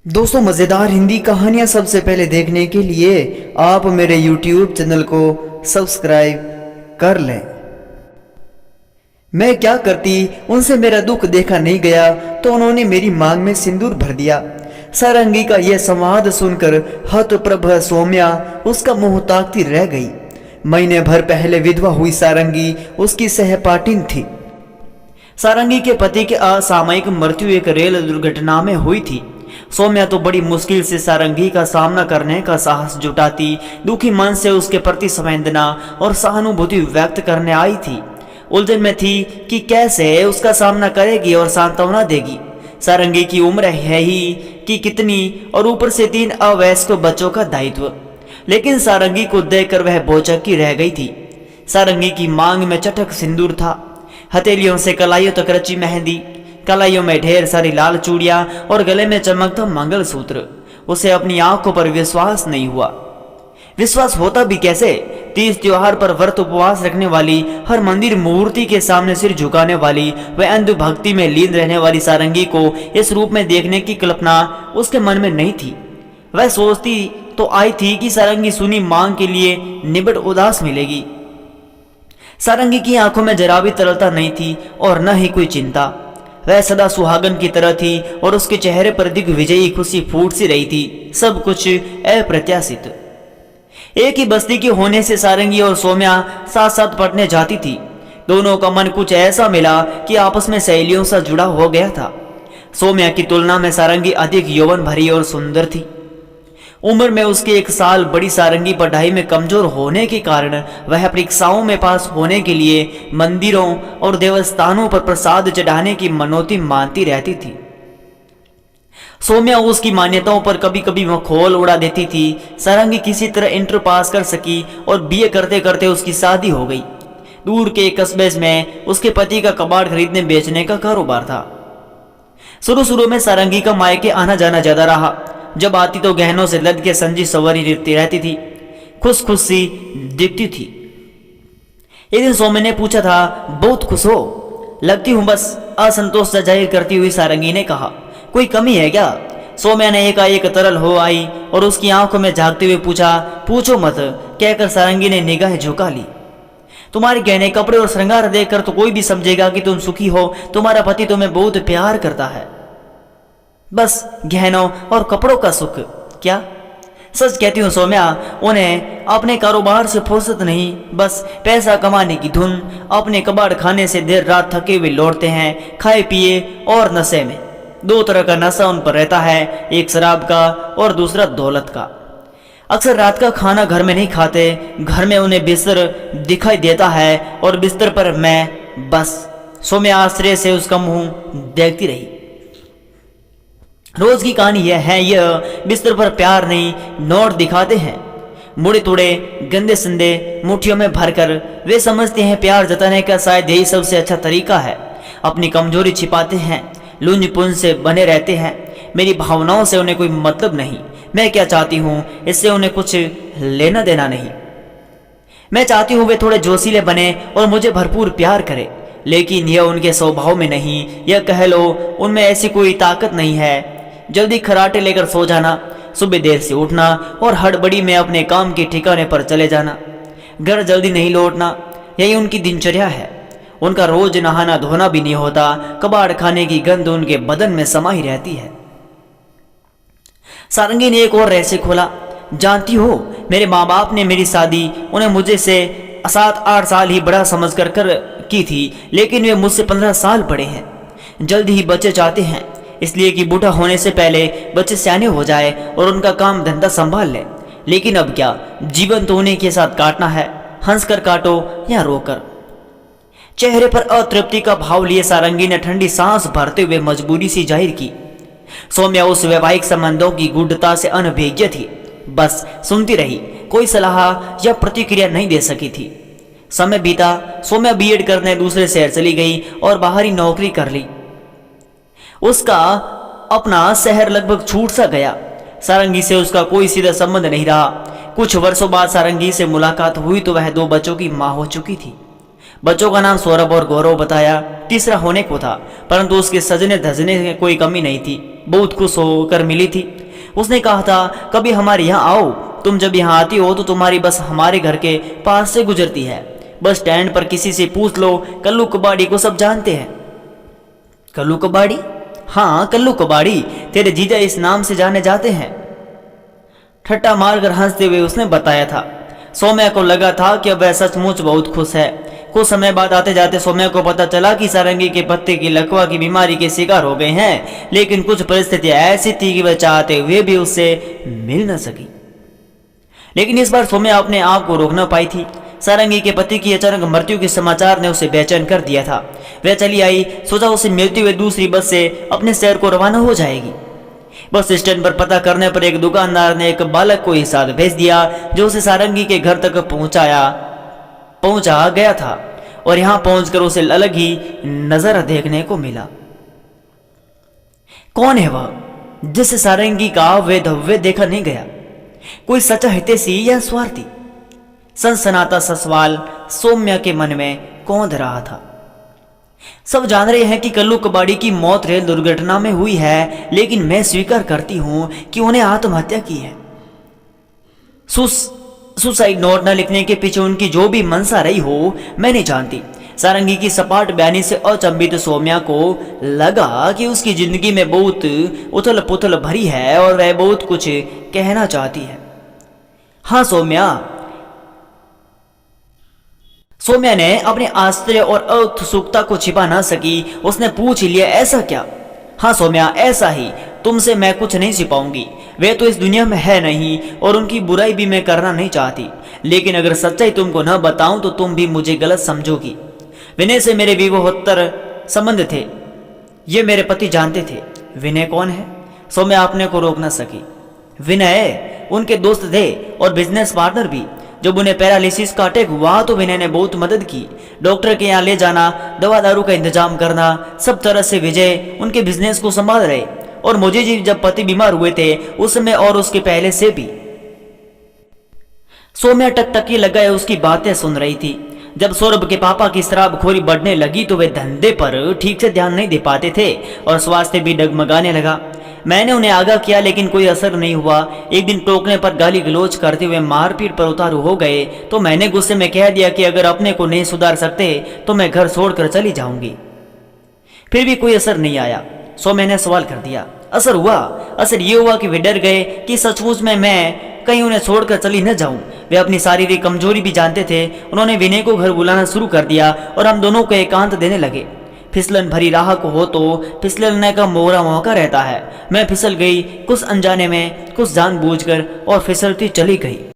दोस्तों, मज़ेदार हिंदी कहानियाँ सबसे पहले देखने के लिए आप मेरे YouTube चैनल को सब्सक्राइब कर लें। मैं क्या करती, उनसे मेरा दुख देखा नहीं गया तो उन्होंने मेरी मांग में सिंदूर भर दिया। सारंगी का यह संवाद सुनकर हतप्रभ सौम्या उसका मुंह ताकती रह गई। महीने भर पहले विधवा हुई सारंगी उसकी सहपाठिन थी। सारंगी के पति की असामयिक मृत्यु एक रेल दुर्घटना में हुई थी। सौम्या तो बड़ी मुश्किल से सारंगी का सामना करने का साहस जुटाती दुखी मन से उसके प्रति संवेदना और सहानुभूति व्यक्त करने आई थी। उलझन में थी कि कैसे उसका सामना करेगी और सांत्वना देगी। सारंगी की उम्र है ही कि कितनी, और ऊपर से 3 अवयस्क बच्चों का दायित्व। लेकिन सारंगी को देखकर वह बोचकी रह गई थी। सारंगी की मांग में चटक सिंदूर था, हथेलियों से कलाइयों तक रची मेहंदी, कलाइयों में ढेर सारी लाल चूड़ियां और गले में चमकता मंगलसूत्र। उसे अपनी आंखों पर विश्वास नहीं हुआ। विश्वास होता भी कैसे? 30 त्योहार पर व्रत उपवास रखने वाली, हर मंदिर मूर्ति के सामने सिर झुकाने वाली, वह अंध भक्ति में लीन रहने वाली सारंगी को इस रूप में देखने की कल्पना उसके मन में नहीं थी। वह सोचती तो आई थी कि सारंगी सुनी मांग के लिए निबड़ उदास मिलेगी। सारंगी की आंखों में जरा भी तरलता नहीं थी और न ही कोई चिंता। वह सदा सुहागन की तरह थी और उसके चेहरे पर दिग्विजयी खुशी फूट सी रही थी। सब कुछ अप्रत्याशित। एक ही बस्ती की होने से सारंगी और सौम्या साथ साथ पढ़ने जाती थी। दोनों का मन कुछ ऐसा मिला कि आपस में सहेलियों सा जुड़ा हो गया था। सौम्या की तुलना में सारंगी अधिक यौवन भरी और सुंदर थी। उम्र में उसके 1 साल बड़ी सारंगी पढ़ाई में कमजोर होने के कारण वह परीक्षाओं में पास होने के लिए मंदिरों और देवस्थानों पर प्रसाद चढ़ाने की मनौती मानती रहती थी। सौम्या उसकी मान्यताओं पर कभी कभी मखौल उड़ा देती थी। सारंगी किसी तरह इंटर पास कर सकी और बीए करते करते उसकी शादी हो गई। दूर के एक कस्बे में उसके पति का कबाड़ खरीदने बेचने का कारोबार था। शुरू में सारंगी का मायके आना जाना ज्यादा रहा। जब आती तो गहनों से लद के संजी सवारी रहती थी, खुश खुश सी दिखती थी। एक दिन सौम्या ने पूछा था, बहुत खुश हो लगती हूं बस, असंतोष जाहिर करती हुई सारंगी ने कहा। कोई कमी है क्या? सौम्या ने एकाएक तरल हो आई और उसकी आंखों में झांकते हुए पूछा। पूछो मत, कहकर सारंगी ने निगाह झुका ली। तुम्हारे गहने कपड़े और श्रृंगार देखकर तो कोई भी समझेगा कि तुम सुखी हो। तुम्हारा पति तुम्हें बहुत प्यार करता है। बस गहनों और कपड़ों का सुख क्या? सच कहती हूँ सौम्या, उन्हें अपने कारोबार से फुर्सत नहीं, बस पैसा कमाने की धुन। अपने कबाड़ खाने से देर रात थके हुए लौटते हैं, खाए पिए और नशे में। 2 तरह का नशा उन पर रहता है, एक शराब का और दूसरा दौलत का। अक्सर रात का खाना घर में नहीं खाते। घर में उन्हें बिस्तर दिखाई देता है और बिस्तर पर मैं। बस सौम्या आश्चर्य से उसका मुंह देखती रही। रोज की कहानी यह बिस्तर पर प्यार नहीं, नोट दिखाते हैं, मुड़े तुड़े गंदे संदे मुट्ठियों में भरकर। वे समझते हैं प्यार जताने का शायद यही सबसे अच्छा तरीका है। अपनी कमजोरी छिपाते हैं, लुंज पुंज से बने रहते हैं। मेरी भावनाओं से उन्हें कोई मतलब नहीं। मैं क्या चाहती हूँ इससे उन्हें कुछ लेना देना नहीं। मैं चाहती हूँ वे थोड़े जोशीले बने और मुझे भरपूर प्यार करें, लेकिन यह उनके स्वभाव में नहीं। यह कह लो उनमें ऐसी कोई ताकत नहीं है। जल्दी खराटे लेकर सो जाना, सुबह देर से उठना और हड़बड़ी में अपने काम के ठिकाने पर चले जाना, घर जल्दी नहीं लौटना, यही उनकी दिनचर्या है। उनका रोज नहाना धोना भी नहीं होता। कबाड़ खाने की गंध उनके बदन में समाई रहती है। सारंगी ने एक और रहस्य खोला। जानती हो, मेरे माँ बाप ने मेरी शादी उन्हें मुझे से 7-8 साल ही बड़ा समझ कर की थी, लेकिन वे मुझसे 15 साल बड़े हैं। जल्द ही बच्चे चाहते हैं, इसलिए कि बूढ़ा होने से पहले बच्चे सियाने हो जाए और उनका काम धंधा संभाल ले। लेकिन अब क्या, जीवन तो उन्हीं के साथ काटना है, हंसकर काटो या रोकर। चेहरे पर अतृप्ति का भाव लिए सारंगी ने ठंडी सांस भरते हुए मजबूरी सी जाहिर की। सौम्या उस वैवाहिक संबंधों की गूढ़ता से अनभिज्ञ थी। बस सुनती रही, कोई सलाह या प्रतिक्रिया नहीं दे सकी थी। समय बीता। सौम्या बीएड करने दूसरे शहर चली गई और बाहरी नौकरी कर ली। उसका अपना शहर लगभग छूट सा गया। सारंगी से उसका कोई सीधा संबंध नहीं रहा। कुछ वर्षों बाद सारंगी से मुलाकात हुई तो वह 2 बच्चों की मां हो चुकी थी। बच्चों का नाम सौरभ और गौरव बताया। तीसरा होने को था, परंतु उसके सजने धजने में कोई कमी नहीं थी। बहुत खुश होकर मिली थी। उसने कहा था, कभी हमारे यहाँ आओ, तुम जब यहाँ आती हो तो तुम्हारी बस हमारे घर के पास से गुजरती है। बस स्टैंड पर किसी से पूछ लो, कल्लू कबाड़ी को सब जानते हैं। कल्लू कबाड़ी? हाँ, कल्लू कबाड़ी, तेरे जीजा इस नाम से जाने जाते हैं। ठट्टा मारकर हंसते हुए उसने बताया था। सौम्या को लगा था कि अब वह सचमुच बहुत खुश है। कुछ समय बाद आते जाते सौम्या को पता चला कि सारंगी के पत्ते की लकवा की बीमारी के शिकार हो गए हैं, लेकिन कुछ परिस्थितियां ऐसी थी कि वह चाहते हुए भी उससे मिल न सकी। लेकिन इस बार सौम्या अपने आप को रोक न पाई थी। सारंगी के पति की अचानक मृत्यु के समाचार ने उसे बेचैन कर दिया था। वह चली आई, सोचा उसे मिलते हुए दूसरी बस से अपने शहर को रवाना हो जाएगी। बस स्टैंड पर पता करने पर एक दुकानदार ने एक बालक को ही साथ भेज दिया, जो उसे सारंगी के घर तक पहुंचा गया था और यहां पहुंचकर उसे अलग ही नजर देखने को मिला। कौन है वह जिसे सारंगी का वैधव्य देखा नहीं गया? कोई सच्चा हितैषी या स्वार्थी? सनसनाता सवाल सौम्या के मन में कौंध रहा था। सब जान रहे हैं कि कल्लू कबाड़ी की मौत रेल दुर्घटना में हुई है, लेकिन मैं स्वीकार करती हूं कि उन्हें आत्महत्या की है। सुसाइड नोट न लिखने के पीछे उनकी जो भी मंशा रही हो, मैं नहीं जानती। सारंगी की सपाट बयानी से अचंभित सौम्या को लगा कि उसकी जिंदगी में बहुत उथल पुथल भरी है और वह बहुत कुछ कहना चाहती है। हाँ सौम्या ने अपने आश्चर्य और उत्सुकता को छिपा ना सकी। उसने पूछ लिया, ऐसा क्या? हाँ सौम्या, ऐसा ही। तुमसे मैं कुछ नहीं छिपाऊंगी। वे तो इस दुनिया में है नहीं और उनकी बुराई भी मैं करना नहीं चाहती, लेकिन अगर सच्चाई तुमको न बताऊं तो तुम भी मुझे गलत समझोगी। विनय से मेरे विवाहोत्तर संबंध थे, ये मेरे पति जानते थे। विनय कौन है? सौम्या अपने को रोक न सकी। विनय उनके दोस्त थे और बिजनेस पार्टनर भी। जब उन्हें पैरालिसिस का अटैक हुआ तो विनय ने बहुत मदद की। डॉक्टर के यहाँ ले जाना, दवा दारू का इंतजाम करना, सब तरह से विजय उनके बिजनेस को संभाल रहे। और मुझे जी जब पति बीमार हुए थे उस समय और उसके पहले से भी। सौम्या टकटकी लगाए उसकी बातें सुन रही थी। जब सौरभ के पापा की शराबखोरी बढ़ने लगी तो वे धंधे पर ठीक से ध्यान नहीं दे पाते थे और स्वास्थ्य भी डगमगाने लगा। मैंने उन्हें आगाह किया लेकिन कोई असर नहीं हुआ। एक दिन टोकने पर गाली गलौज करते हुए मारपीट पर उतारू हो गए तो मैंने गुस्से में कह दिया कि अगर अपने को नहीं सुधार सकते तो मैं घर छोड़कर चली जाऊंगी। फिर भी कोई असर नहीं आया। सौम्या ने सवाल कर दिया, असर हुआ? असर ये हुआ कि वे डर गए कि सचमुच में मैं कहीं उन्हें छोड़कर चली न जाऊं। वे अपनी शारीरिक कमजोरी भी जानते थे। उन्होंने विनय को घर बुलाना शुरू कर दिया और हम दोनों को एकांत देने लगे। फिसलन भरी राह को हो तो फिसलने का मोहरा मौका रहता है। मैं फिसल गई, कुछ अनजाने में, कुछ जानबूझकर, और फिसलती चली गई।